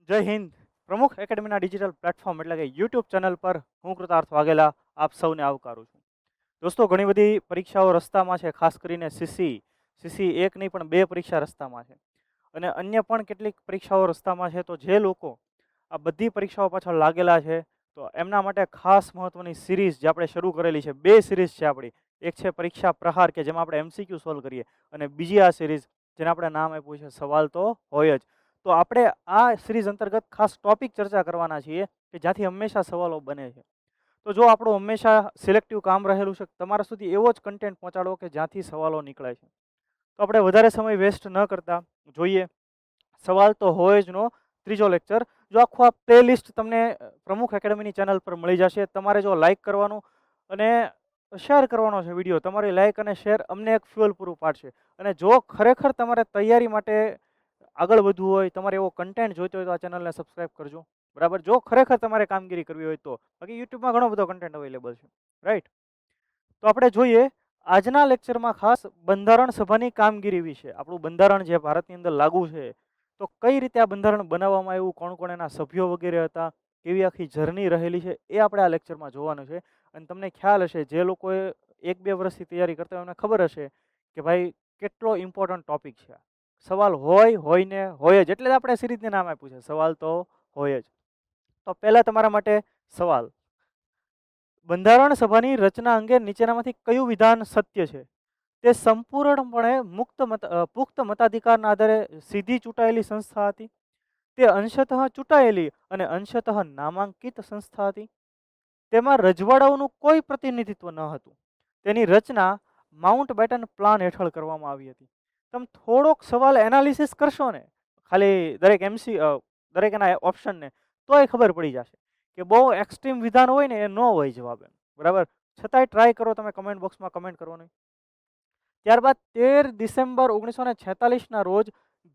જય હિન્દ. પ્રમુખ એકેડમીના digital platform એટલે કે યુટ્યુબ ચેનલ પર હું કૃતાર્થ વાઘેલા આપ સૌને આવકારું છું. દોસ્તો, ઘણી બધી પરીક્ષાઓ રસ્તામાં છે, ખાસ કરીને સીસી એક નહીં પણ બે પરીક્ષા રસ્તામાં છે અને અન્ય પણ કેટલીક પરીક્ષાઓ રસ્તામાં છે. તો જે લોકો આ બધી પરીક્ષાઓ પાછળ લાગેલા છે તો એમના માટે ખાસ મહત્વની સિરીઝ જે આપણે શરૂ કરેલી છે, બે સિરીઝ છે આપણી. એક છે પરીક્ષા પ્રહાર કે જેમાં આપણે એમસીક્યુ સોલ્વ કરીએ, અને બીજી આ સિરીઝ જેને આપણે નામ આપ્યું છે સવાલ તો હોય જ. તો આપણે આ સિરીઝ અંતર્ગત ખાસ ટોપિક ચર્ચા કરવાના છીએ કે જ્યાંથી હંમેશા સવાલો બને છે. તો જો આપણું હંમેશા સિલેક્ટિવ કામ રહેલું છે તમારા સુધી એવો જ કન્ટેન્ટ પહોંચાડો કે જ્યાંથી સવાલો નીકળે છે. તો આપણે વધારે સમય વેસ્ટ ન કરતા જોઈએ સવાલ તો હોય જ નો ત્રીજો લેક્ચર. જો આખું આ પ્લેલિસ્ટ તમને પ્રમુખ એકેડમીની ચેનલ પર મળી જશે. તમારે જો લાઇક કરવાનું અને શેર કરવાનો છે વિડીયો. તમારી લાઇક અને શેર અમને એક ફ્યુઅલ પૂરું પાડશે. અને જો ખરેખર તમારે તૈયારી માટે આગળ વધવું હોય, તમારે એવો કન્ટેન્ટ જોઈતો હોય તો આ ચેનલને સબસ્ક્રાઇબ કરજો. બરાબર, જો ખરેખર તમારે કામગીરી કરવી હોય તો. બાકી યુટ્યુબમાં ઘણો બધો કન્ટેન્ટ અવેલેબલ છે, રાઈટ. તો આપણે જોઈએ આજના લેક્ચરમાં ખાસ બંધારણ સભાની કામગીરી વિશે. આપણું બંધારણ જે ભારતની અંદર લાગુ છે, તો કઈ રીતે આ બંધારણ બનાવવામાં આવ્યું, કોણ કોણ એના સભ્યો વગેરે હતા, કેવી આખી જર્ની રહેલી છે, એ આપણે આ લેક્ચરમાં જોવાનું છે. અને તમને ખ્યાલ હશે, જે લોકોએ 1-2 વર્ષથી તૈયારી કરતા હોય એમને ખબર હશે કે ભાઈ કેટલો ઇમ્પોર્ટન્ટ ટોપિક છે. સવાલ હોય ને હોય જ, એટલે આપણે સિરીઝને નામ આપ્યું છે સવાલ તો હોય જ. તો પહેલા તમારા માટે સવાલ: બંધારણ સભાની રચના અંગે નીચેનામાંથી કયું વિધાન સત્ય છે? તે સંપૂર્ણપણે પુખ્ત મતાધિકારના આધારે સીધી ચૂંટાયેલી સંસ્થા હતી. તે અંશતઃ ચૂંટાયેલી અને અંશતઃ નામાંકિત સંસ્થા હતી. તેમાં રજવાડાઓનું કોઈ પ્રતિનિધિત્વ ન હતું. તેની રચના માઉન્ટ બેટન પ્લાન હેઠળ કરવામાં આવી હતી. તમે થોડોક સવાલ એનાલિસિસ કરશો ને, ખાલી દરેક એના ઓપ્શનને, તોય ખબર પડી જશે કે બહુ એક્સ્ટ્રીમ વિધાન હોય ને એ ન હોય જવાબ એમ. બરાબર, છતાંય ટ્રાય કરો તમે કમેન્ટ બોક્સમાં કમેન્ટ કરવાનું. ત્યારબાદ 13 ડિસેમ્બર 1946ના રોજ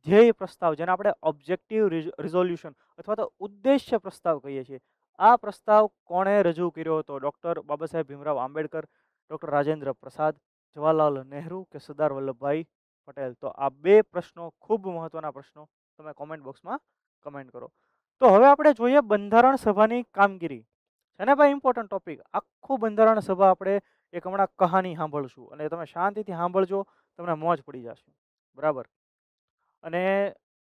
ધ્યેય પ્રસ્તાવ, જેને આપણે ઓબ્જેક્ટિવ રિઝોલ્યુશન અથવા તો ઉદ્દેશ્ય પ્રસ્તાવ કહીએ છીએ, આ પ્રસ્તાવ કોણે રજૂ કર્યો હતો? ડૉક્ટર બાબા સાહેબ ભીમરાવ આંબેડકર, ડૉક્ટર રાજેન્દ્ર પ્રસાદ, જવાહરલાલ નહેરુ કે સરદાર વલ્લભભાઈ પટેલ? તો આ બે પ્રશ્નો ખૂબ મહત્વના પ્રશ્નો, તમે કોમેન્ટ બોક્સમાં કમેન્ટ કરો. તો હવે આપણે જોઈએ બંધારણ સભાની કામગીરી. છે ને ભાઈ ઇમ્પોર્ટન્ટ ટોપિક. આખું બંધારણ સભા આપણે એક હમણાં કહાની સાંભળશું અને તમે શાંતિથી સાંભળજો, તમને મોજ પડી જશે. બરાબર. અને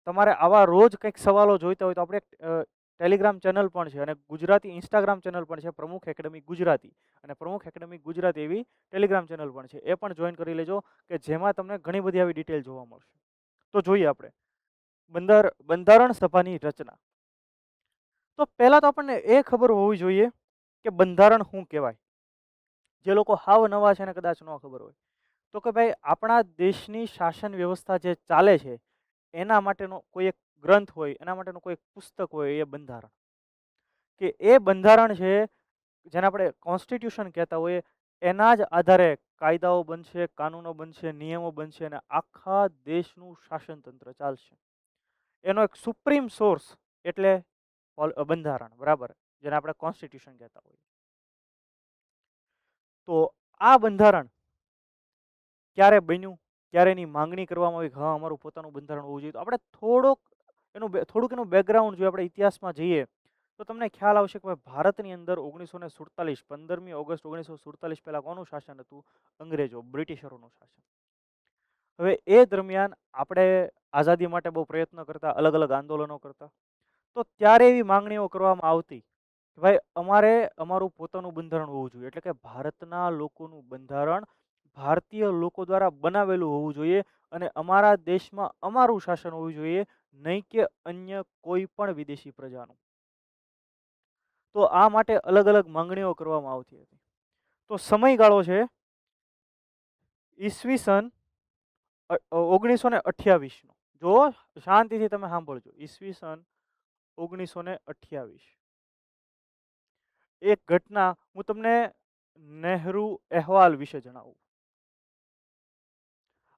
તમારે આવા રોજ કંઈક સવાલો જોઈતા હોય તો આપણે ટેલિગ્રામ ચેનલ પણ છે અને ગુજરાતી ઇન્સ્ટાગ્રામ ચેનલ પણ છે, પ્રમુખ એકેડમી ગુજરાતી. અને પ્રમુખ એકેડમી ગુજરાતી એવી ટેલિગ્રામ ચેનલ પણ છે, એ પણ જોઈન કરી લેજો કે જેમાં તમને ઘણી બધી આવી ડિટેલ જોવા મળશે. તો જોઈએ આપણે બંધારણ સભાની રચના. તો પહેલા તો આપણને એ ખબર હોવી જોઈએ કે બંધારણ શું કહેવાય. જે લોકો હાવ નવા છે ને કદાચ ન ખબર હોય તો કે ભાઈ આપણા દેશની શાસન વ્યવસ્થા જે ચાલે છે એના માટેનો કોઈ એક ગ્રંથ હોય, એના માટેનું કોઈ એક પુસ્તક હોય, એ બંધારણ. કે એ બંધારણ છે જેને આપણે કોન્સ્ટિટ્યુશન કહેતા હોઈએ, એના જ આધારે કાયદાઓ બનશે, કાનૂનો બનશે, નિયમો બનશે અને આખા દેશનું શાસન તંત્ર ચાલશે. એનો એક સુપ્રીમ સોર્સ એટલે બંધારણ. બરાબર, જેને આપણે કોન્સ્ટિટ્યુશન કહેતા હોઈએ. તો આ બંધારણ ક્યારે બન્યું, ક્યારે એની માંગણી કરવામાં આવી, હા અમારું પોતાનું બંધારણ હોવું જોઈએ, તો આપણે થોડુંક એનું બેકગ્રાઉન્ડ જોઈએ, આપણે ઇતિહાસમાં જઈએ તો તમને ખ્યાલ આવશે કે ભારતની અંદર 1947 15મી ઓગસ્ટ 1947 પહેલા કોનું શાસન હતું? અંગ્રેજો, બ્રિટિશરોનું શાસન. હવે એ દરમિયાન આપણે આઝાદી માટે બહુ પ્રયત્ન કરતા, અલગ અલગ આંદોલનો કરતા. તો ત્યારે એવી માંગણીઓ કરવામાં આવતી કે ભાઈ અમારે અમારું પોતાનું બંધારણ હોવું જોઈએ, એટલે કે ભારતના લોકોનું બંધારણ ભારતીય લોકો દ્વારા બનાવેલું હોવું જોઈએ અને અમારા દેશમાં અમારું શાસન હોવું જોઈએ, નહીં કે અન્ય કોઈ પણ વિદેશી પ્રજાનું. તો આ માટે અલગ અલગ માંગણીઓ કરવામાં આવતી હતી. તો સમયગાળો છે ઈસવીસન 1928 નો. જો શાંતિથી તમે સાંભળજો, ઈસવીસન 1928. એક ઘટના હું તમને નહેરુ અહેવાલ વિશે જણાવું.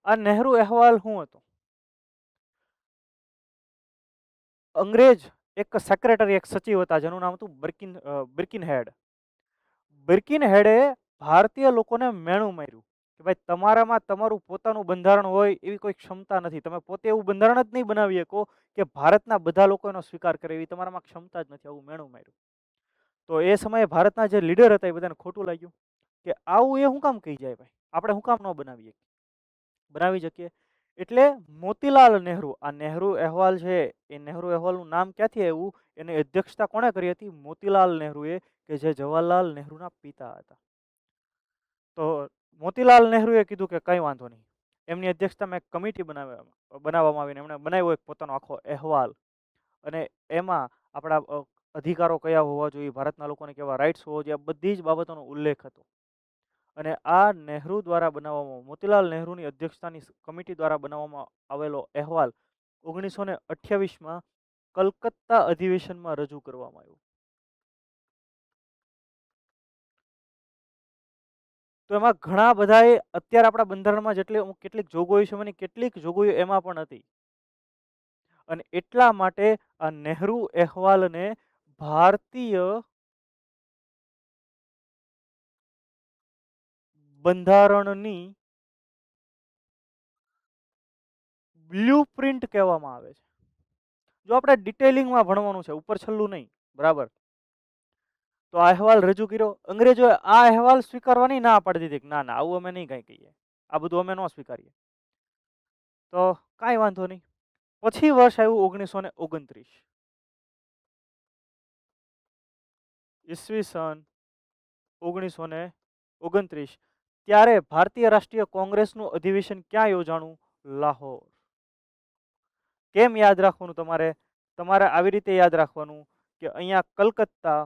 આ નહેરુ અહેવાલ શું હતો? અંગ્રેજ એક સેક્રેટરી, એક સચિવ હતા જેનું નામ હતું બિર્કિનહેડ. બિર્કિનહેડે ભારતીય લોકોને મેણું માર્યું કે ભાઈ તમારામાં તમારું પોતાનું બંધારણ હોય એવી કોઈ ક્ષમતા નથી. તમે પોતે એવું બંધારણ જ નહીં બનાવી શકો કે ભારતના બધા લોકો એનો સ્વીકાર કરે, એવી તમારામાં ક્ષમતા જ નથી. આવું મેણું માર્યું. તો એ સમયે ભારતના જે લીડર હતા એ બધાને ખોટું લાગ્યું કે આવું એ શું કામ કહી જાય ભાઈ, આપણે શું કામ ન બનાવી શકીએ. એટલે મોતીલાલ નહેરુ, આ નહેરુ અહેવાલ છે, એ નહેરુ અહેવાલનું નામ ક્યાંથી આવ્યું, એની અધ્યક્ષતા કોણે કરી હતી? મોતીલાલ નહેરુએ, કે જે જવાહરલાલ નહેરુના પિતા હતા. તો મોતીલાલ નહેરુએ કીધું કે કંઈ વાંધો નહીં, એમની અધ્યક્ષતામાં એક કમિટી બનાવવામાં આવીને એમણે બનાવ્યો એક પોતાનો આખો અહેવાલ, અને એમાં આપણા અધિકારો કયા હોવા જોઈએ, ભારતના લોકોને કેવા રાઇટ્સ હોવા જોઈએ, બધી જ બાબતોનો ઉલ્લેખ હતો. અને આ નહેરુ દ્વારા બનાવવામાં, મોતીલાલ નહેરુની અધ્યક્ષતાની કમિટી દ્વારા બનાવવામાં આવેલો અહેવાલ 1928માં કલકત્તા અધિવેશનમાં રજૂ કરવામાં આવ્યો. તો એમાં ઘણા બધાએ અત્યારે આપણા બંધારણમાં કેટલીક જોગવાઈઓ છે, એમાંની કેટલીક જોગવાઈઓ એમાં પણ હતી. અને એટલા માટે આ નહેરુ અહેવાલને ભારતીય બંધારણની બ્લુપ્રિન્ટ કહેવામાં આવે છે. જો આપણે ડિટેલિંગમાં ભણવાનું છે, ઉપર છલ્લું નહીં, બરાબર. તો આ અહેવાલ રજૂ કર્યો. અંગ્રેજોએ આ અહેવાલ સ્વીકારવાની ના પાડી દીધી, ના ના આવું અમે નહીં કંઈ કહીએ, આ બધું અમે ન સ્વીકારીએ. તો કાંઈ વાંધો નહીં. પછી વર્ષ આવ્યું 1929, ઈસવીસન 1929. ત્યારે ભારતીય રાષ્ટ્રીય કોંગ્રેસનું અધિવેશન ક્યાં યોજાણું? લાહોર. કેમ યાદ રાખવાનું તમારે આવી રીતે યાદ રાખવાનું કે અહીંયા કલકત્તા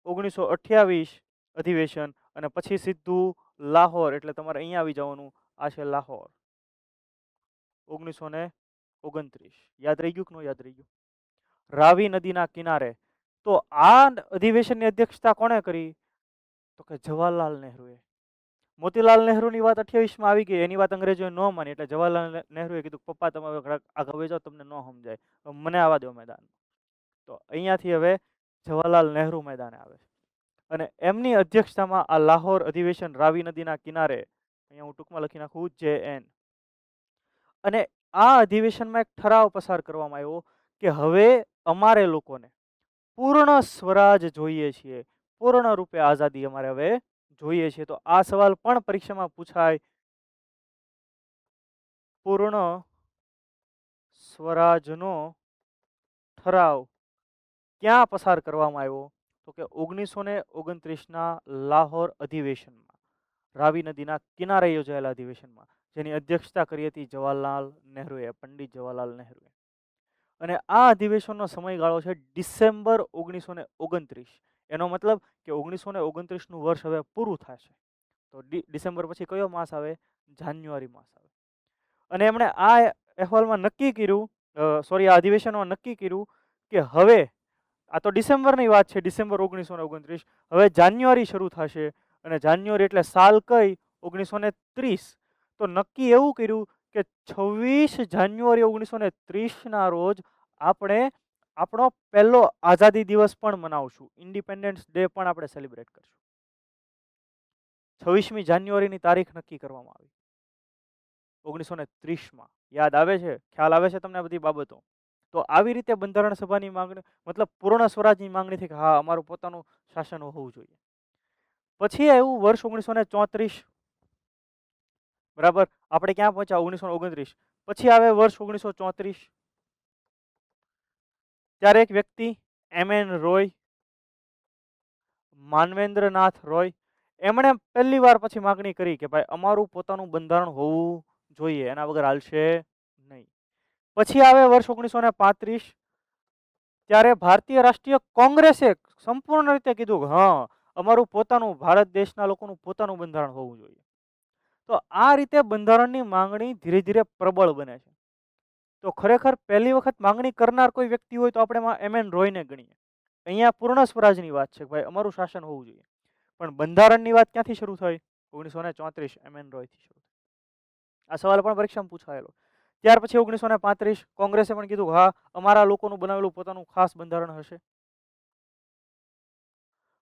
1928 અધિવેશન, અને પછી સીધું લાહોર, એટલે તમારે અહીંયા આવી જવાનું. આ છે લાહોર 1929. યાદ રહી ગયું કે ન યાદ રહી ગયું? રાવી નદીના કિનારે. તો આ અધિવેશનની અધ્યક્ષતા કોણે કરી? તો કે જવાહરલાલ નહેરુએ. મોતીલાલ નહેરુની વાત 28માં આવી ગઈ, એની વાત અંગ્રેજોએ ન માની, એટલે જવાહરલાલ નહેરુએ કીધું પપ્પા તમે આગળ વહી જાઓ, તમને ન સમજાય, મને આવવા દો મેદાન. તો અહીંયાથી હવે જવાહરલાલ નહેરુ મેદાને આવે છે, અને એમની અધ્યક્ષતામાં આ લાહોર અધિવેશન રાવી નદીના કિનારે, અહીંયા હું ટૂંકમાં લખી નાખું JN. અને આ અધિવેશનમાં એક ઠરાવ પસાર કરવામાં આવ્યો કે હવે અમારે લોકોને પૂર્ણ સ્વરાજ જોઈએ છીએ, પૂર્ણ રૂપે આઝાદી અમારે હવે જોઈએ છે. તો આ સવાલ પણ પરીક્ષામાં પૂછાય, પૂર્ણ સ્વરાજનો ઠરાવ ક્યાં પસાર કરવામાં આવ્યો? તો કે 1929ના લાહોર અધિવેશનમાં, રાવી નદીના કિનારે યોજાયેલા અધિવેશનમાં, જેની અધ્યક્ષતા કરી હતી જવાહરલાલ નહેરુએ, પંડિત જવાહરલાલ નહેરુએ. અને આ અધિવેશનનો સમયગાળો છે ડિસેમ્બર 1929. એનો મતલબ કે 1929નું વર્ષ હવે પૂરું થશે. તો ડિસેમ્બર પછી કયો માસ આવે? જાન્યુઆરી માસ આવે. અને એમણે આ અહેવાલમાં નક્કી કર્યું, આ અધિવેશનમાં નક્કી કર્યું કે હવે, આ તો ડિસેમ્બરની વાત છે, ડિસેમ્બર 1929, હવે જાન્યુઆરી શરૂ થશે. અને જાન્યુઆરી એટલે સાલ કઈ? 1930. તો નક્કી એવું કર્યું કે 26 જાન્યુઆરી 1930ના રોજ આપણે આપણો પહેલો આઝાદી દિવસ પણ મનાવશું, ઇન્ડિપેન્ડન્સ ડે પણ આપણે સેલિબ્રેટ કરશું. 26મી જાન્યુઆરીની તારીખ નક્કી કરવામાં આવી 1930માં. યાદ આવે છે? ખ્યાલ આવે છે તમને આ બધી બાબતો? તો આવી રીતે બંધારણ સભાની માંગણી, મતલબ પૂર્ણ સ્વરાજની માંગણી થઈ કે હા અમારું પોતાનું શાસન હોવું જોઈએ. પછી આવ્યું વર્ષ 1934, બરાબર. આપણે ક્યાં પહોંચ્યા? 1929. પછી આવે વર્ષ 1934. ત્યારે એક વ્યક્તિ MN રોય, માનવેન્દ્રનાથ રોય, એમણે પહેલી વાર પછી માગણી કરી કે ભાઈ અમારું પોતાનું બંધારણ હોવું જોઈએ, એના વગર હાલશે નહીં. પછી આવે વર્ષ 1935. ત્યારે ભારતીય રાષ્ટ્રીય કોંગ્રેસે સંપૂર્ણ રીતે કીધું કે હા અમારું પોતાનું, ભારત દેશના લોકોનું પોતાનું બંધારણ હોવું જોઈએ. તો આ રીતે બંધારણની માંગણી ધીરે ધીરે પ્રબળ બને છે. તો ખરેખર પહેલી વખત માંગણી કરનાર કોઈ વ્યક્તિ હોય તો આપણે MN રોયને ગણીએ. અહીંયા પૂર્ણ સ્વરાજની વાત છે, ભાઈ અમારું શાસન હોવું જોઈએ. પણ બંધારણની વાત ક્યાંથી શરૂ થઈ? 1934 MN રોયથી શરૂ થઈ. આ સવાલ પણ પરીક્ષામાં પૂછાયેલો. ત્યાર પછી 1935 કોંગ્રેસે પણ કીધું હા અમારા લોકોનું બનાવેલું પોતાનું ખાસ બંધારણ હશે.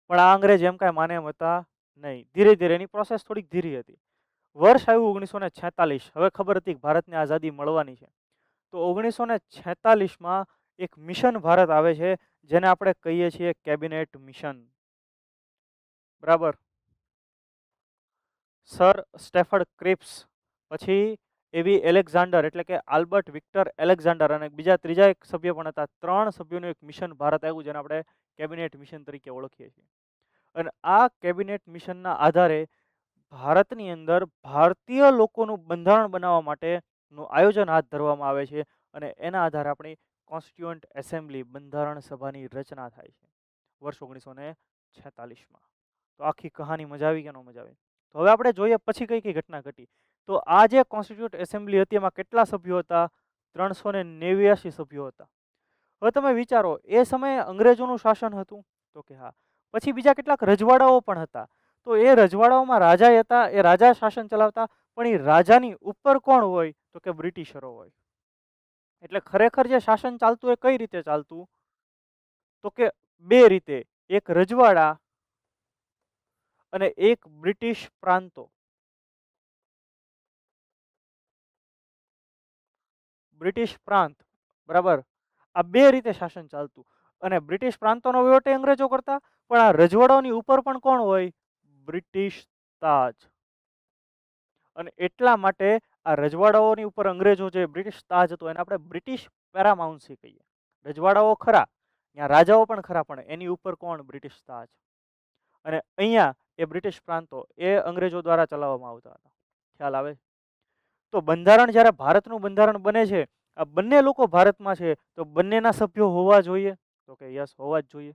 પણ આ અંગ્રેજ એમ કાંઈ માને એમ હતા નહીં. ધીરે ધીરે એની પ્રોસેસ થોડીક ધીરી હતી. વર્ષ આવ્યું 1946. હવે ખબર હતી કે ભારતને આઝાદી મળવાની છે. તો 1946માં એક મિશન ભારત આવે છે, જેને આપણે કહીએ છીએ કેબિનેટ મિશન. બરાબર. સર સ્ટેફર્ડ ક્રિપ્સ, પછી એવી એલેક્ઝાન્ડર એટલે કે આલ્બર્ટ વિક્ટર એલેક્ઝાન્ડર, અને બીજા ત્રીજા એક સભ્ય પણ હતા. 3 સભ્યોનું એક મિશન ભારત આવ્યું, જેને આપણે કેબિનેટ મિશન તરીકે ઓળખીએ છીએ. અને આ કેબિનેટ મિશનના આધારે ભારતની અંદર ભારતીય લોકોનું બંધારણ બનાવવા માટેનું આયોજન હાથ ધરવામાં આવે છે, અને એના આધારે આપણી કોન્સ્ટિટ્યુઅન્ટ એસેમ્બલી બંધારણ સભાની રચના થાય છે વર્ષ 1946માં. તો આખી કહાની મજા આવી કે ન મજા આવી? તો હવે આપણે જોઈએ પછી કઈ કઈ ઘટના ઘટી. તો આ જે કોન્સ્ટિટ્યુન્ટ એસેમ્બલી હતી એમાં કેટલા સભ્યો હતા? 389 સભ્યો હતા. હવે તમે વિચારો, એ સમયે અંગ્રેજોનું શાસન હતું? તો કે હા. પછી બીજા કેટલાક રજવાડાઓ પણ હતા. તો એ રજવાડાઓમાં રાજા હતા, એ રાજા શાસન ચલાવતા, પણ એ રાજાની ઉપર કોણ હોય? તો કે બ્રિટિશરો હોય. એટલે ખરેખર જે શાસન ચાલતું એ કઈ રીતે ચાલતું? તો કે બે રીતે, એક રજવાડા અને એક બ્રિટિશ પ્રાંતો. બ્રિટિશ પ્રાંત, બરાબર. આ બે રીતે શાસન ચાલતું, અને બ્રિટિશ પ્રાંતોનો વહીવટ અંગ્રેજો કરતા, પણ આ રજવાડાઓની ઉપર પણ કોણ હોય? બ્રિટિશ તાજ. અને એટલા માટે આ રજવાડાઓની ઉપર અંગ્રેજો, જે બ્રિટિશ તાજ હતો, એને આપણે બ્રિટિશ પેરામાઉન્સી કહીએ. રજવાડાઓ ખરા, ત્યાં રાજાઓ પણ ખરા, પણ એની ઉપર કોણ? બ્રિટિશ તાજ. અને અહીંયા એ બ્રિટિશ પ્રાંતો એ અંગ્રેજો દ્વારા ચલાવવામાં આવતા હતા. ખ્યાલ આવે? તો બંધારણ જ્યારે ભારતનું બંધારણ બને છે, આ બંને લોકો ભારતમાં છે, તો બંનેના સભ્યો હોવા જોઈએ? તો કે યસ, હોવા જ જોઈએ.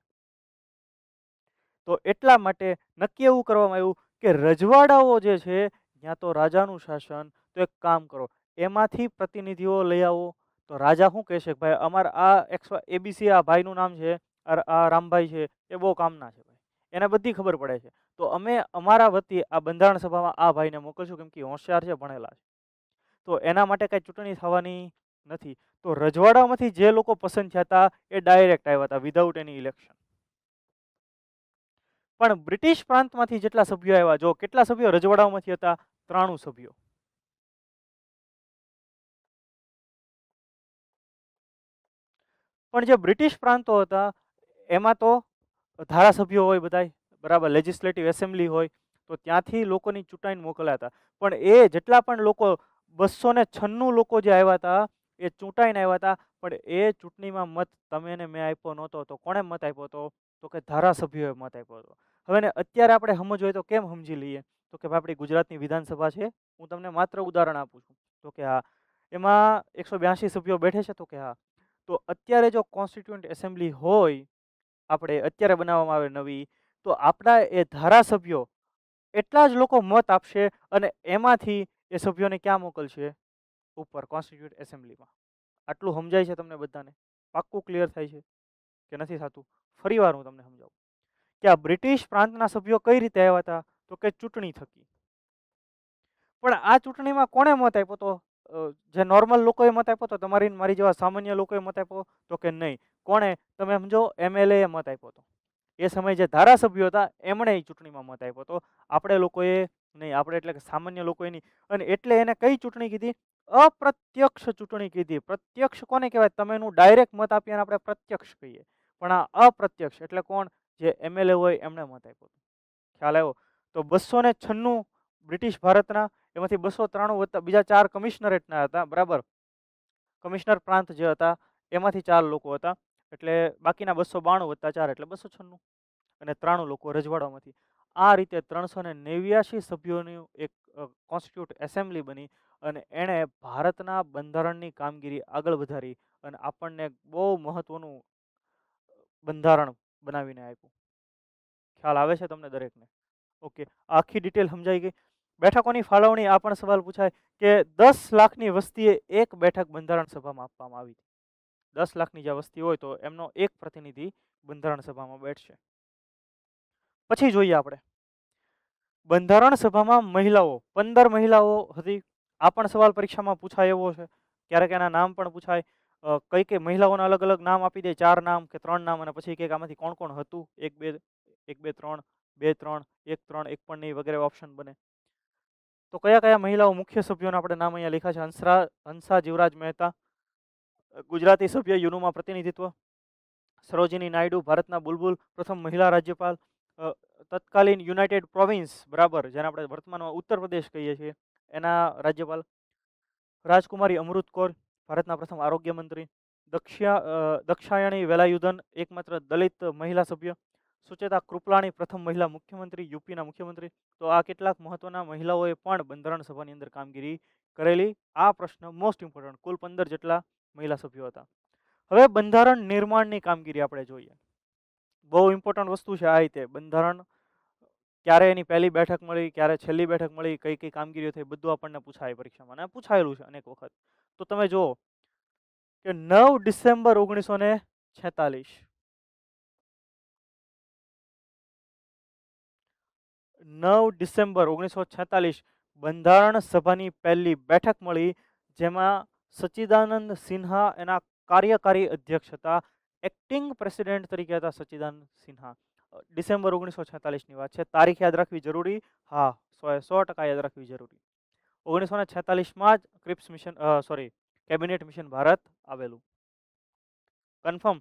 તો એટલા માટે નક્કી એવું કરવામાં આવ્યું કે રજવાડાઓ જે છે ત્યાં તો રાજાનું શાસન, તો એક કામ કરો, એમાંથી પ્રતિનિધિઓ લઈ આવો. તો રાજા શું કહેશે કે ભાઈ અમારે આ એબીસી આ ભાઈનું નામ છે, આ રામભાઈ છે, એ બહુ કામના છે ભાઈ, એને બધી ખબર પડે છે, તો અમે અમારા વતી આ બંધારણ સભામાં આ ભાઈને મોકલશું, કેમ કે હોશિયાર છે, ભણેલા છે. તો એના માટે કઈ ચૂંટણી થવાની નથી. તો રજવાડામાંથી જે લોકો પસંદ થયા હતા એ ડાયરેક્ટ આવ્યા હતા, વિધાઉટ એની ઇલેક્શન. પણ બ્રિટિશ પ્રાંતમાંથી જેટલા સભ્યો આવ્યા, જો કેટલા સભ્યો રજવાડાઓમાંથી હતા? 93 સભ્યો. પણ જે બ્રિટિશ પ્રાંતો હતા એમાં તો ધારાસભ્યો હોય બધાય, બરાબર, લેજિસ્લેટિવ એસેમ્બલી હોય, તો ત્યાંથી લોકોની ચૂંટાઈને મોકલ્યા હતા. પણ એ જેટલા પણ લોકો, 296 લોકો જે આવ્યા હતા, એ ચૂંટાઈને આવ્યા હતા, પણ એ ચૂંટણીમાં મત તમે ને મેં આપ્યો નહોતો. તો કોણે મત આપ્યો હતો? તો કે ધારાસભ્યોએ મત આપ્યો હતો. હવે ને અત્યારે આપણે સમજવું હોય તો કેમ સમજી લઈએ? તો કે ભાઈ આપણી ગુજરાતની વિધાનસભા છે, હું તમને માત્ર ઉદાહરણ આપું છું. તો કે હા, એમાં 182 સભ્યો બેઠે છે. તો કે હા. તો અત્યારે જો કોન્સ્ટિટ્યુઅન્ટ એસેમ્બલી હોય, આપણે અત્યારે બનાવવામાં આવે નવી, તો આપણા એ ધારાસભ્યો એટલા જ લોકો મત આપશે, અને એમાંથી એ સભ્યોને ક્યાં મોકલશે? ઉપર કોન્સ્ટિટ્યુઅન્ટ એસેમ્બલીમાં. આટલું સમજાય છે તમને બધાને? પાક્કું ક્લિયર થાય છે કે નથી થતું? ફરી વાર હું તમને સમજાવું કે આ બ્રિટિશ પ્રાંતના સભ્યો કઈ રીતે આવ્યા હતા? તો કે ચૂંટણી થકી. પણ આ ચૂંટણીમાં કોણે મત આપ્યો તો? જે નોર્મલ લોકોએ મત આપ્યો તો? તમારી મારી જેવા સામાન્ય લોકોએ મત આપ્યો? તો કે નહીં. કોણે? તમે સમજો, એમએલએ મત આપ્યો હતો. એ સમયે જે ધારાસભ્યો હતા એમણે ચૂંટણીમાં મત આપ્યો હતો, આપણે લોકોએ નહીં. આપણે એટલે કે સામાન્ય લોકોએ નહીં. અને એટલે એને કઈ ચૂંટણી કીધી? અપ્રત્યક્ષ ચૂંટણી કીધી. પ્રત્યક્ષ કોને કહેવાય? તમે એનું ડાયરેક્ટ મત આપીએ આપણે પ્રત્યક્ષ કહીએ, પણ આ અપ્રત્યક્ષ એટલે કોણ? જે એમએલએ હોય એમણે મત આપ્યો. ખ્યાલ આવ્યો? તો 296 બ્રિટિશ ભારતના, એમાંથી 293 વત્તા બીજા 4 કમિશનરેટના હતા, બરાબર. કમિશનર પ્રાંત જે હતા એમાંથી 4 લોકો હતા, એટલે બાકીના 292 વત્તા 4 એટલે 296, અને 93 લોકો રજવાડામાંથી. આ રીતે 389 સભ્યોની એક કોન્સ્ટિટ્યુટ એસેમ્બલી બની, અને એણે ભારતના બંધારણની કામગીરી આગળ વધારી, અને આપણને બહુ મહત્વનું બંધારણ બનાવીને આપ્યું. ખ્યાલ આવે છે તમને દરેકને? ઓકે, આખી ડિટેલ સમજાઈ ગઈ. બેઠકોની ફાળવણી, આ પણ સવાલ પૂછાય કે 10 લાખની વસ્તીએ એક બેઠક બંધારણ સભામાં આપવામાં આવી હતી. 10 લાખની જે વસ્તી હોય તો એમનો એક પ્રતિનિધિ બંધારણ સભામાં બેઠશે. પછી જોઈએ આપણે બંધારણ સભામાં મહિલાઓ, 15 મહિલાઓ હતી. આ પણ સવાલ પરીક્ષામાં પૂછાય એવો છે. ક્યારેક એના નામ પણ પૂછાય. કઈ કઈ મહિલાઓના અલગ અલગ નામ આપી દે, 4 નામ કે 3 નામ, અને પછી કે આમાંથી કોણ કોણ હતું, 1 2 1 2 3 2 3 1 3 1 પણ નહીં, વગેરે ઓપ્શન બને. તો કયા કયા મહિલાઓ મુખ્ય સભ્યોના આપણે નામ અહીંયા લખ્યા છે? હંસા જીવરાજ મહેતા, ગુજરાતી સભ્ય યુનુમાં પ્રતિનિધિત્વ, સરોજિની નાયડુ, ભારતના બુલબુલ, પ્રથમ મહિલા રાજ્યપાલ, તત્કાલીન યુનાઇટેડ પ્રોવિન્સ, બરાબર, જેને આપણે વર્તમાનમાં ઉત્તર પ્રદેશ કહીએ છીએ, એના રાજ્યપાલ, રાજકુમારી અમૃત કૌર, ભારતના પ્રથમ આરોગ્ય મંત્રી, દક્ષાયણી વેલાયુધન, એકમાત્ર દલિત મહિલા સભ્ય, સુચેતા કૃપલાણી, પ્રથમ મહિલા મુખ્યમંત્રી, યુપીના મુખ્યમંત્રી. તો આ કેટલાક મહત્વના મહિલાઓએ પણ બંધારણ સભાની અંદર કામગીરી કરેલી. આ પ્રશ્ન મોસ્ટ ઇમ્પોર્ટન્ટ, કુલ 15 જેટલા મહિલા સભ્યો હતા. હવે બંધારણ નિર્માણની કામગીરી આપણે જોઈએ. બહુ ઇમ્પોર્ટન્ટ વસ્તુ છે આ રીતે. બંધારણ ક્યારે એની પહેલી બેઠક મળી, ક્યારે છેલ્લી બેઠક મળી, કઈ કઈ કામગીરીઓ થઈ, બધું આપણને પૂછાય પરીક્ષામાં, અને પૂછાયેલું છે અનેક વખત. તો તમે જુઓ કે 9 ડિસેમ્બર 1946, 9 ડિસેમ્બર 1946 બંધારણ સભાની પહેલી બેઠક મળી, જેમાં સચ્ચિદાનંદ સિન્હા એના કાર્યકારી અધ્યક્ષ હતા. એક્ટિંગ પ્રેસિડેન્ટ તરીકે હતા સચ્ચિદાનંદ સિન્હા. ડિસેમ્બર 1946 ની વાત છે. તારીખ યાદ રાખવી જરૂરી. હા, 100% યાદ રાખવી જરૂરી. 1946માં જ Cripps mission, sorry, cabinet mission Bharat આવેલું. કન્ફર્મ.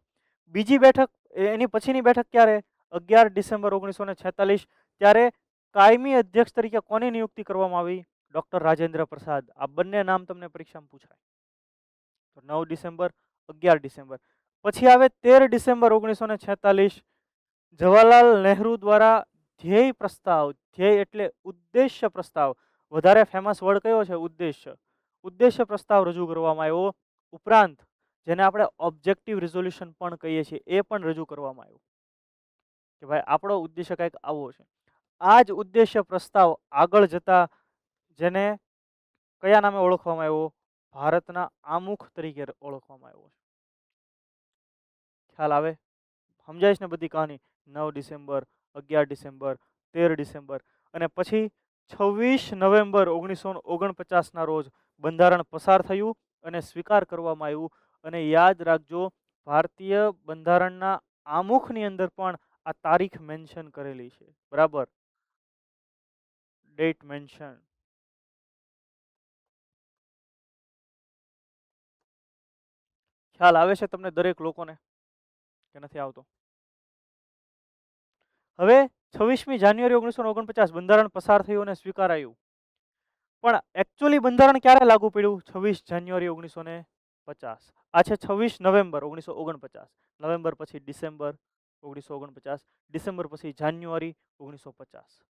બીજી બેઠક, એની પછીની બેઠક ક્યારે? 11 ડિસેમ્બર 1946. ત્યારે કાયમી અધ્યક્ષ તરીકે કોની નિયુક્તિ કરવામાં આવી? ડોક્ટર રાજેન્દ્ર પ્રસાદ. આ બંને નામ તમને પરીક્ષામાં પૂછાય. તો 9 ડિસેમ્બર, 11 ડિસેમ્બર. પછી આવે 13 ડિસેમ્બર 1946, જવાહરલાલ નહેરુ દ્વારા ધ્યેય પ્રસ્તાવ, ધ્યેય એટલે ઉદ્દેશ્ય પ્રસ્તાવ, વધારે ફેમસ વર્ડ કયો છે? ઉદ્દેશ્ય. ઉદ્દેશ્ય પ્રસ્તાવ રજૂ કરવામાં આવ્યો. ઉપરાંત જેને આપણે ઓબ્જેક્ટિવ રિઝોલ્યુશન પણ કહીએ છીએ, એ પણ રજૂ કરવામાં આવ્યું કે ભાઈ આપણો ઉદ્દેશ્ય કંઈક આવો છે. આ જ ઉદ્દેશ્ય પ્રસ્તાવ આગળ જતા જેને કયા નામે ઓળખવામાં આવ્યો? ભારતના આમુખ તરીકે ઓળખવામાં આવ્યો છે. ખ્યાલ આવે? સમજાય છે ને બધી કહાની? 9 ડિસેમ્બર, 11 ડિસેમ્બર, 13 ડિસેમ્બર, અને પછી 26 નવેમ્બર 1949 ના રોજ બંધારણ પસાર થયું અને સ્વીકાર કરવામાં આવ્યું. અને યાદ રાખજો, ભારતીય બંધારણના આમુખની અંદર પણ આ તારીખ મેન્શન કરેલી છે, બરાબર, ડેટ મેન્શન. ખ્યાલ આવે છે તમને દરેક લોકોને કે નથી આવતો? હવે 26મી જાન્યુઆરી 1949 બંધારણ પસાર થયું અને સ્વીકારાયું. પણ એકચ્યુઅલી બંધારણ ક્યારે લાગુ પડ્યું? 26 જાન્યુઆરી 1950. આ છે 26 નવેમ્બર 1949. નવેમ્બર પછી ડિસેમ્બર 1949, ડિસેમ્બર પછી જાન્યુઆરી 1950.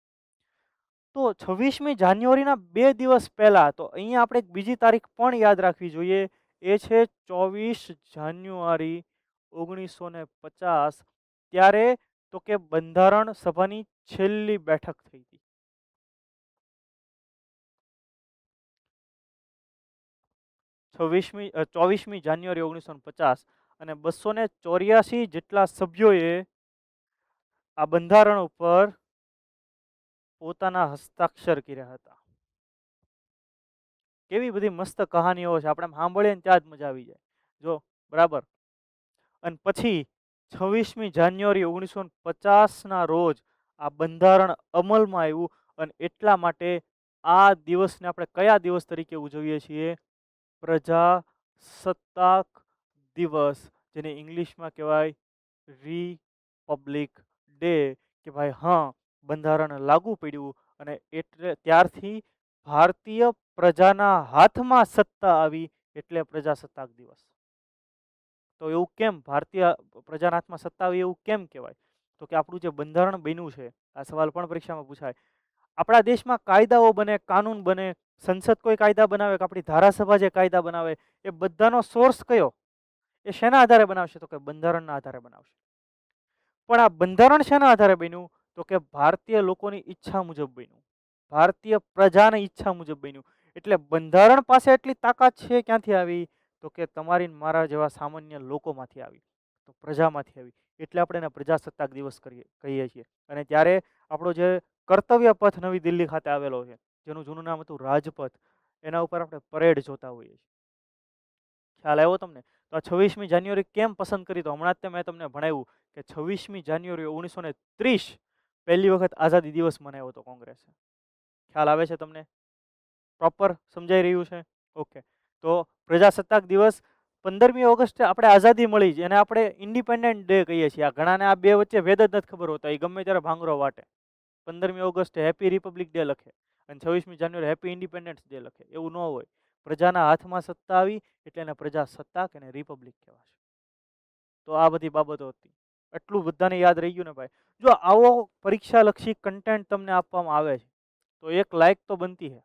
તો 26મી જાન્યુઆરીના 2 દિવસ પહેલા, તો અહીંયા આપણે એક બીજી તારીખ પણ યાદ રાખવી જોઈએ. એ છે 24 જાન્યુઆરી 1950. ત્યારે તો કે બંધારણ સભાની છેલ્લી બેઠક થઈ હતી. 24મી જાન્યુઆરી 1950, અને 284 જેટલા સભ્યોએ આ બંધારણ ઉપર પોતાના હસ્તાક્ષર કર્યા હતા. કેવી બધી મસ્ત કહાનીઓ છે, આપણે સાંભળીએ ને ત્યાં જ મજા આવી જાય. જો, બરાબર. અને પછી 26મી જાન્યુઆરી 1950 ના રોજ આ બંધારણ અમલમાં આવ્યું. અને એટલા માટે આ દિવસને આપણે કયા દિવસ તરીકે ઉજવીએ છીએ? પ્રજાસત્તાક દિવસ, જેને ઇંગ્લિશમાં કહેવાય રિપબ્લિક ડે. કે ભાઈ હા, બંધારણ લાગુ પડ્યું અને એટલે ત્યારથી ભારતીય પ્રજાના હાથમાં સત્તા આવી, એટલે પ્રજાસત્તાક દિવસ. તો એવું કેમ ભારતીય પ્રજાના હાથમાં સત્તા આવી એવું કેમ કહેવાય? તો કે આપણું જે બંધારણ બન્યું છે, આ સવાલ પણ પરીક્ષામાં પૂછાય. આપણા દેશમાં કાયદાઓ બને, કાનૂન બને, સંસદ કોઈ કાયદા બનાવે, કે આપણી ધારાસભા જે કાયદા બનાવે, એ બધાનો સોર્સ કયો? એ શેના આધારે બનાવશે? તો કે બંધારણના આધારે બનાવશે. પણ આ બંધારણ શેના આધારે બન્યું? તો કે ભારતીય લોકોની ઈચ્છા મુજબ બન્યું, ભારતીય પ્રજાની ઈચ્છા મુજબ બન્યું. એટલે બંધારણ પાસે એટલી તાકાત છે ક્યાંથી આવી? તો કે તમારી મારા જેવા સામાન્ય લોકોમાંથી આવી, તો પ્રજામાંથી આવી. એટલે આપણે એને પ્રજાસત્તાક દિવસ કહીએ છીએ. અને ત્યારે આપણો જે કર્તવ્ય પથ નવી દિલ્હી ખાતે આવેલો છે, જેનું જૂનું નામ હતું રાજપથ, એના ઉપર આપણે પરેડ જોતા હોઈએ છીએ. ખ્યાલ આવ્યો તમને? તો આ 26મી જાન્યુઆરી કેમ પસંદ કરી? તો હમણાં જ મેં તમને ભણાવ્યું કે 26મી જાન્યુઆરી 1930 પહેલી વખત આઝાદી દિવસ મનાવ્યો હતો કોંગ્રેસે. ખ્યાલ આવે છે તમને? પ્રોપર સમજાઈ રહ્યું છે? ઓકે. તો પ્રજાસત્તાક દિવસ 15મી ઓગસ્ટે આપણે આઝાદી મળી છે અને આપણે ઇન્ડિપેન્ડન્ટ ડે કહીએ છીએ. આ ઘણાને આ બે વચ્ચે ભેદ જ નથી ખબર હોતા, એ ગમે ત્યારે ભાંગરો વાટે. 15મી ઓગસ્ટે હેપી રિપબ્લિક ડે લખે અને 26મી જાન્યુઆરી હેપી ઇન્ડિપેન્ડન્સ ડે લખે. એવું ન હોય. પ્રજાના હાથમાં સત્તા આવી એટલે એને પ્રજાસત્તાક અને રિપબ્લિક કહેવાશે. તો આ બધી બાબતો હતી. એટલું બધાને યાદ રહી ગયું ને ભાઈ. જો આવો પરીક્ષાલક્ષી કન્ટેન્ટ તમને આપવામાં આવે છે તો એક લાઇક તો બનતી છે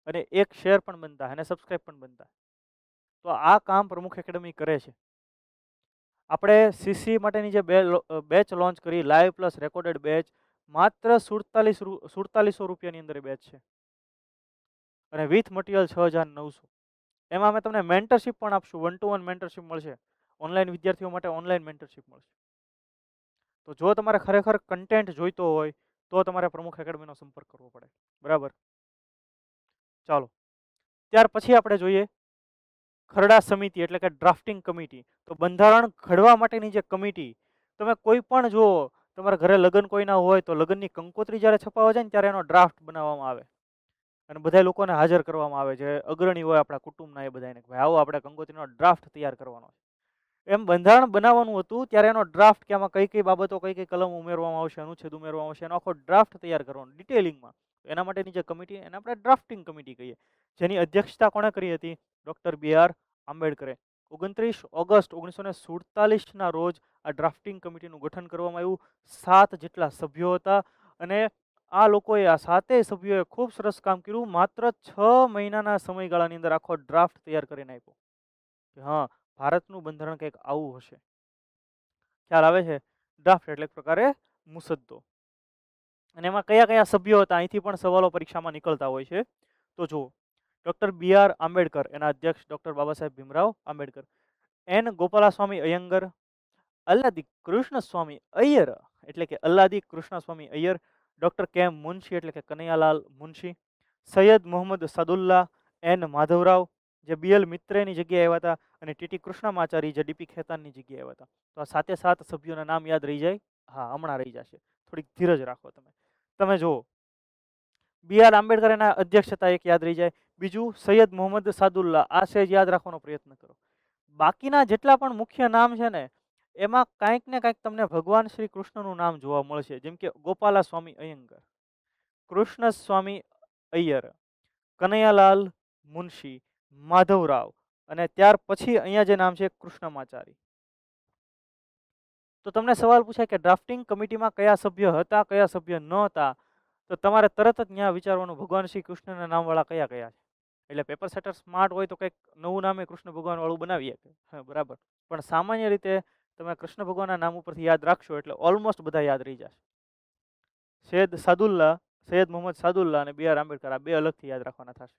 અને એક શેર પણ બનતા અને સબસ્ક્રાઇબ પણ બનતા. તો આ કામ પ્રમુખ એકેડમી કરે છે. આપણે સીસી માટેની જે બેચ લોન્ચ કરી, લાઈવ પ્લસ રેકોર્ડેડ બેચ, માત્ર 4700 રૂપિયાની અંદર બેચ છે અને વિથ મટીરિયલ 6900. એમાં અમે તમને મેન્ટરશિપ પણ આપશું, 1-to-1 મેન્ટરશિપ મળશે. ઓનલાઈન વિદ્યાર્થીઓ માટે ઓનલાઈન મેન્ટરશિપ મળશે. તો જો તમારે ખરેખર કન્ટેન્ટ જોઈતો હોય તો તમારે પ્રમુખ એકેડમીનો સંપર્ક કરવો પડે. બરાબર. ચાલો, ત્યાર પછી આપણે જોઈએ ખરડા સમિતિ એટલે કે ડ્રાફ્ટિંગ કમિટી. તો બંધારણ ઘડવા માટેની જે કમિટી, તમે કોઈ પણ જો તમારા ઘરે લગ્ન કોઈના હોય તો લગ્નની કંકોત્રી જ્યારે છપાવવા જાય ને ત્યારે એનો ડ્રાફ્ટ બનાવવામાં આવે અને બધા લોકોને હાજર કરવામાં આવે, જે અગ્રણી હોય આપણા કુટુંબના, એ બધાને ભાઈ આવો આપણે કંકોત્રીનો ડ્રાફ્ટ તૈયાર કરવાનો છે. એમ બંધારણ બનાવવાનું હતું ત્યારે એનો ડ્રાફ્ટ, કે આમાં કઈ કઈ બાબતો, કઈ કઈ કલમ ઉમેરવામાં આવશે, અનુચ્છેદ ઉમેરવામાં આવશે, એનો આખો ડ્રાફ્ટ તૈયાર કરવાનો ડિટેલિંગમાં. એના માટેની જે કમિટી એને આપણે ડ્રાફ્ટિંગ કમિટી કહીએ, જેની અધ્યક્ષતા કોણે કરી હતી? Doctor BR આંબેડકરે. 29 ઓગસ્ટ 1947ના રોજ આ ડ્રાફ્ટિંગ કમિટીનું ગઠન કરવામાં આવ્યું. 7 જેટલા સભ્યો હતા અને આ લોકોએ, આ 7 સભ્યોએ ખૂબ સરસ કામ કર્યું. માત્ર 6 મહિનાના સમયગાળાની અંદર આખો ડ્રાફ્ટ તૈયાર કરીને આપ્યો કે હા, ભારતનું બંધારણ કંઈક આવું હશે. ખ્યાલ આવે છે? ડ્રાફ્ટ એટલે એક પ્રકારે મુસદ્દો. અને એમાં કયા કયા સભ્યો હતા, અહીંથી પણ સવાલો પરીક્ષામાં નીકળતા હોય છે. તો જુઓ, ડૉક્ટર BR આંબેડકર, એના અધ્યક્ષ ડૉક્ટર બાબા સાહેબ ભીમરાવ આંબેડકર, N ગોપાલાસ્વામી અયંગર, અલ્લાદી કૃષ્ણસ્વામી અય્યર એટલે કે અલ્લાદી કૃષ્ણસ્વામી અય્યર, ડૉક્ટર KM મુનશી એટલે કે કનૈયાલાલ મુનશી, સૈયદ મોહમ્મદ સાદુલ્લા, N માધવરાવ જે BL મિત્રેની જગ્યાએ આવ્યા હતા, અને TT કૃષ્ણમાચારી જે DP ખેતાનની જગ્યાએ આવ્યા હતા. તો આ 7 સભ્યોના નામ યાદ રહી જાય? હા, હમણાં રહી જશે. થોડીક ધીરજ રાખો તમે. તમે જુઓ, BR આંબેડકર એના અધ્યક્ષ હતા, એક યાદ રહી જાય. બીજું સૈયદ મોહમ્મદ સાદુલ્લા, આ સહેજ યાદ રાખવાનો પ્રયત્ન કરો. બાકીના જેટલા પણ મુખ્ય નામ છે ને, એમાં કાંઈક ને કાંઈક તમને ભગવાન શ્રી કૃષ્ણનું નામ જોવા મળશે. જેમ કે ગોપાલાસ્વામી અયંગર, કૃષ્ણસ્વામી અય્યર, કનૈયાલાલ મુનશી, માધવરાવ, અને ત્યાર પછી અહીંયા જે નામ છે કૃષ્ણમાચારી. તો તમને સવાલ પૂછાય કે ડ્રાફ્ટિંગ કમિટીમાં કયા સભ્ય હતા, કયા સભ્ય ન હતા, તો તમારે તરત જ ત્યાં વિચારવાનું ભગવાન શ્રી કૃષ્ણના નામવાળા કયા કયા છે. એટલે પેપર સેટર સ્માર્ટ હોય તો કંઈક નવું નામે કૃષ્ણ ભગવાન વાળું બનાવીએ, બરાબર. પણ સામાન્ય રીતે તમે કૃષ્ણ ભગવાનના નામ ઉપરથી યાદ રાખશો એટલે ઓલમોસ્ટ બધા યાદ રહી જશે. સૈયદ મોહમ્મદ સાદુલ્લા અને BR આંબેડકર, આ બે અલગથી યાદ રાખવાના થશે.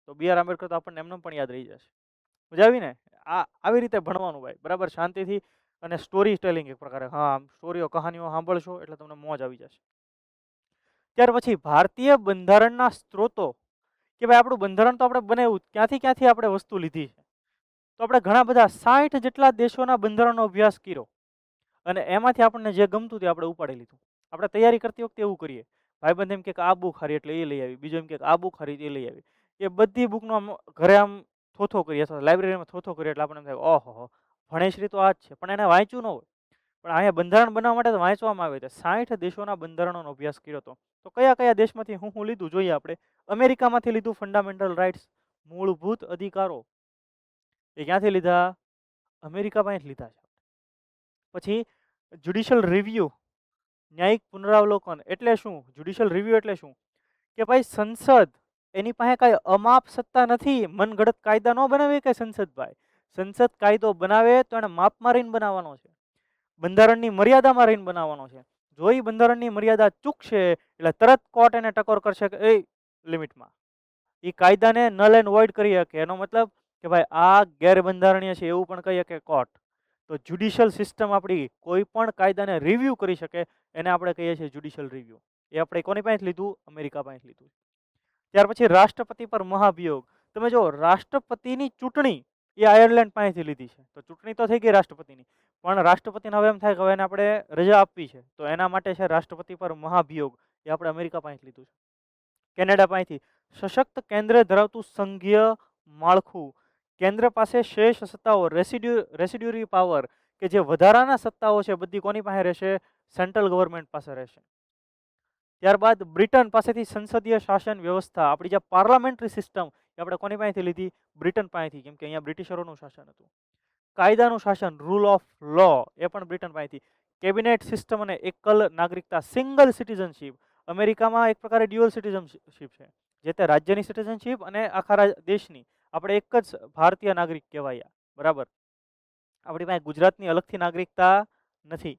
તો BR આંબેડકર તો આપણને એમને પણ યાદ રહી જશે. મજા આવી ને? આવી રીતે ભણવાનું ભાઈ, બરાબર, શાંતિથી. અને સ્ટોરી ટેલિંગ એક પ્રકારે, હા, સ્ટોરીઓ, કહાનીઓ સાંભળશો એટલે તમને મોજ આવી જશે. ત્યાર પછી ભારતીય બંધારણના સ્ત્રોતો, કે ભાઈ આપણું બંધારણ તો આપણે બનાવ્યું, ક્યાંથી આપણે વસ્તુ લીધી છે. તો આપણે ઘણા બધા 60 જેટલા દેશોના બંધારણનો અભ્યાસ કર્યો અને એમાંથી આપણને જે ગમતું તે આપણે ઉપાડી લીધું. આપણે તૈયારી કરતી વખતે એવું કરીએ, ભાઈબંધ એમ કે આ બુક હારી એટલે એ લઈ આવી, બીજો એમ કે આ બુક હારી એ લઈ આવી. એ બધી બુકનો આમ ઘરે આમ થોથો કરીએ અથવા લાઇબ્રેરીમાં થોથો કરીએ એટલે આપણને એમ થાય ઓહો, ભણેશ્રી તો આ જ છે, પણ એને વાંચ્યું ન હોય. પણ અહીંયા બંધારણ બનાવવા માટે તો વાંચવામાં આવે છે. 60 દેશોના બંધારણોનો અભ્યાસ કર્યો હતો. તો કયા કયા દેશમાંથી હું લીધું જોઈએ આપણે. અમેરિકામાંથી લીધું ફંડામેન્ટલ રાઇટ્સ, મૂળભૂત અધિકારો. એ ક્યાંથી લીધા? અમેરિકામાં જ લીધા છે. પછી જ્યુડિશિયલ રિવ્યુ, ન્યાયિક પુનરાવલોકન એટલે શું? જ્યુડિશિયલ રિવ્યુ એટલે શું? કે ભાઈ સંસદ, એની પાસે કાંઈ અમાપ સત્તા નથી, મનગઢત કાયદા ન બનાવે કે સંસદ ભાઈ. સંસદ કાયદો બનાવે તો એને માપ મારીને બનાવવાનો છે, બંધારણની મર્યાદામાં રહીને બનાવવાનો છે. જો એ બંધારણની મર્યાદા ચૂકશે એટલે તરત કોર્ટ એને ટકોર કરશે કે એ લિમિટમાં. એ કાયદાને નલ એન્ડ વોઇડ કરી શકે. એનો મતલબ કે ભાઈ આ ગેરબંધારણીય છે એવું પણ કહી શકે કોર્ટ. તો જ્યુડિશિયલ સિસ્ટમ આપણી કોઈ પણ કાયદાને રિવ્યૂ કરી શકે, એને આપણે કહીએ છીએ જ્યુડિશિયલ રિવ્યૂ. એ આપણે કોની પાસે લીધું? અમેરિકા પાસે લીધું. ત્યાર પછી રાષ્ટ્રપતિ પર મહાભિયોગ. તમે જો, રાષ્ટ્રપતિની ચૂંટણી એ આયર્લેન્ડ પાસેથી લીધી છે. તો ચૂંટણી તો થઈ ગઈ રાષ્ટ્રપતિની, પણ રાષ્ટ્રપતિને હવે એમ થાય કે હવે એને આપણે રજા આપવી છે, તો એના માટે છે રાષ્ટ્રપતિ પર મહાભિયોગ, એ આપણે અમેરિકા પાસે લીધું છે. કેનેડા પાસેથી સશક્ત કેન્દ્ર ધરાવતું સંઘીય માળખું, કેન્દ્ર પાસે શેષ સત્તાઓ રેસિડ્યુરી પાવર, કે જે વધારાના સત્તાઓ છે બધી કોની પાસે રહેશે? સેન્ટ્રલ ગવર્મેન્ટ પાસે રહેશે. ત્યારબાદ બ્રિટન પાસેથી સંસદીય શાસન વ્યવસ્થા, આપણી જે પાર્લામેન્ટરી સિસ્ટમ એ આપણે કોની પાસેથી લીધી? બ્રિટન પાસેથી, કેમ કે અહીંયા બ્રિટિશરોનું શાસન હતું. કાયદાનું શાસન, રૂલ ઓફ લો, એ પણ બ્રિટન પાસેથી. કેબિનેટ સિસ્ટમ અને એકલ નાગરિકતા, સિંગલ સિટીઝનશીપ. અમેરિકામાં એક પ્રકારે ડ્યુઅલ સિટીઝનશીપ છે, જે તે રાજ્યની સિટીઝનશીપ અને આખા દેશની. આપણે એક જ ભારતીય નાગરિક કહેવાયા, બરાબર. આપણી પાસે ગુજરાતની અલગથી નાગરિકતા નથી.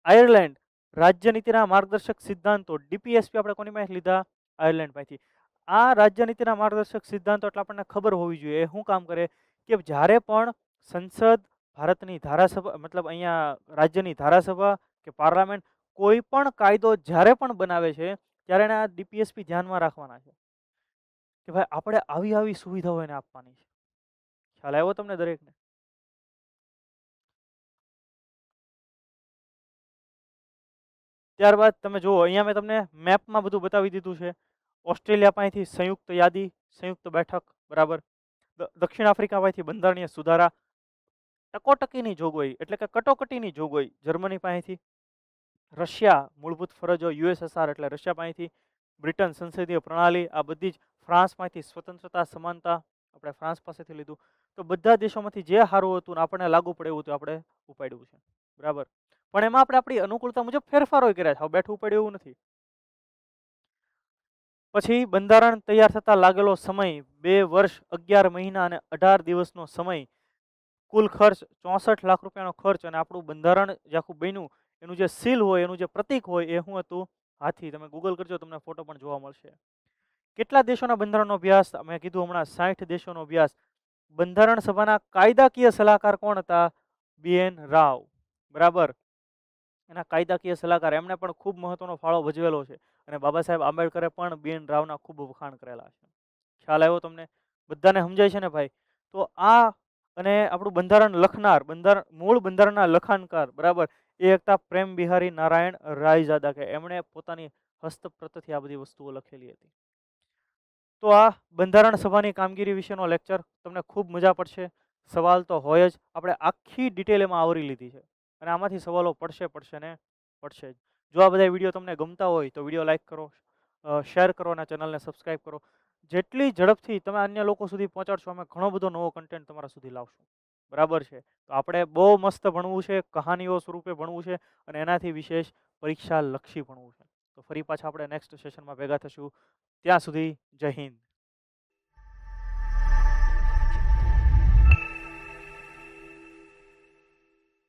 આયર્લેન્ડ, રાજ્ય નીતિના માર્ગદર્શક સિદ્ધાંતો, ડીપીએસપી આપણે કોની પાસે લીધા? આયર્લેન્ડ પાસેથી. આ રાજ્ય નીતિના માર્ગદર્શક સિદ્ધાંતો એટલે આપણને ખબર હોવી જોઈએ એ શું કામ કરે કે જ્યારે પણ સંસદ, ભારતની ધારાસભા, મતલબ અહીંયા રાજ્યની ધારાસભા કે પાર્લામેન્ટ કોઈ પણ કાયદો જ્યારે પણ બનાવે છે ત્યારે એના ડીપીએસપી ધ્યાનમાં રાખવાના છે કે ભાઈ આપણે આવી આવી સુવિધાઓ એને આપવાની છે. ખ્યાલ આવ્યો તમને દરેકને? ત્યારબાદ તમે જુઓ, અહીંયા મેં તમને મેપમાં બધું બતાવી દીધું છે. ઓસ્ટ્રેલિયા પાસેથી સંયુક્ત યાદી, સંયુક્ત બેઠક, બરાબર. દક્ષિણ આફ્રિકા પાસેથી બંધારણીય સુધારા, ટકોટકીની જોગવાઈ એટલે કે કટોકટીની જોગવાઈ જર્મની પાસેથી. રશિયા, મૂળભૂત ફરજો યુએસએસઆર એટલે રશિયા પાસેથી. બ્રિટન, સંસદીય પ્રણાલી, આ બધી જ. ફ્રાન્સ પાસેથી સ્વતંત્રતા સમાનતા, આપણે ફ્રાન્સ પાસેથી લીધું. તો બધા દેશોમાંથી જે સારું હતું ને આપણને લાગુ પડે એવું તો આપણે ઉપાડ્યું છે, બરાબર. પણ એમાં આપણે આપણી અનુકૂળતા મુજબ ફેરફારો કર્યા છે, બેઠું પડ્યું એવું નથી. પછી બંધારણ તૈયાર થતા લાગેલો સમય 2 વર્ષ 11 મહિના અને 18 દિવસનો સમય. કુલ ખર્ચ 64 લાખ રૂપિયાનો ખર્ચ. અને આપણું બંધારણ જે આખું બન્યું એનું જે સીલ હોય, એનું જે પ્રતીક હોય એ શું હતું? હાથી. તમે ગૂગલ કરજો, તમને ફોટો પણ જોવા મળશે. કેટલા દેશોના બંધારણનો અભ્યાસ? મેં કીધું હમણાં 60 દેશોનો અભ્યાસ. બંધારણ સભાના કાયદાકીય સલાહકાર કોણ હતા? BN રાવ, બરાબર. એના કાયદાકીય સલાહકાર, એમને પણ ખૂબ મહત્વનો ફાળો ભજવેલો છે. અને બાબા સાહેબ આંબેડકરે પણ BN રાવના ખૂબ વખાણ કરેલા છે. ખ્યાલ આવ્યો તમને? બધાને સમજાય છે ને ભાઈ? તો આ અને આપણું બંધારણ લખનાર, મૂળ બંધારણના લખાણકાર, બરાબર, એ હતા પ્રેમ બિહારી નારાયણ રાયજાદા, કે એમણે પોતાની હસ્તપ્રતથી આ બધી વસ્તુઓ લખેલી હતી. તો આ બંધારણ સભાની કામગીરી વિશેનો લેક્ચર તમને ખૂબ મજા પડશે. સવાલ તો હોય જ. આપણે આખી ડિટેલ એમાં આવરી લીધી છે અને આમાંથી સવાલો પડશે ને પડશે જ. જો આ બધા વિડીયો તમને ગમતા હોય તો વિડીયો લાઈક કરો, શેર કરો અને ચેનલને સબસ્ક્રાઈબ કરો. જેટલી ઝડપથી તમે અન્ય લોકો સુધી પહોંચાડશો, અમે ઘણો બધો નવો કન્ટેન્ટ તમારા સુધી લાવશું, બરાબર છે. તો આપણે બહુ મસ્ત ભણવું છે, કહાનીઓ સ્વરૂપે ભણવું છે અને એનાથી વિશેષ પરીક્ષા લક્ષી ભણવું છે. તો ફરી પાછા આપણે નેક્સ્ટ સેશનમાં ભેગા થશું. ત્યાં સુધી જય હિન્દ.